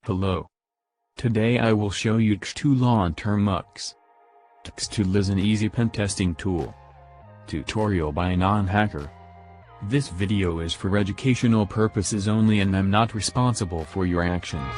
Hello. Today I will show you txtool on Termux. Txtool is an easy pen testing tool. Tutorial by a non-hacker. This video is for educational purposes only and I'm not responsible for your actions.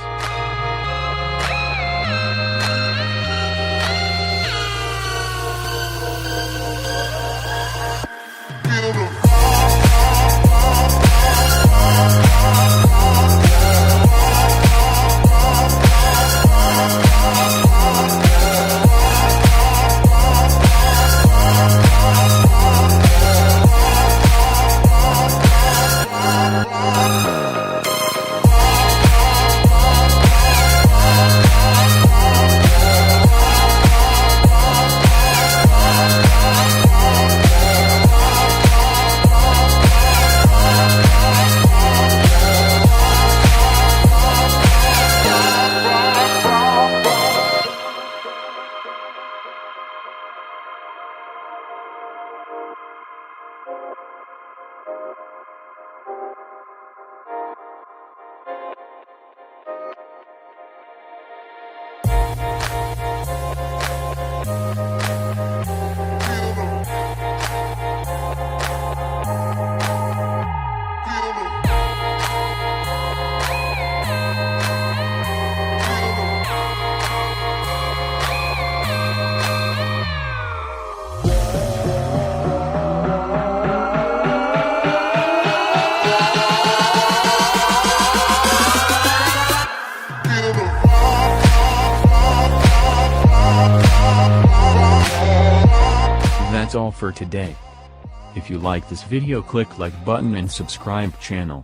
That's all for today. If you like this video, click like button and subscribe channel.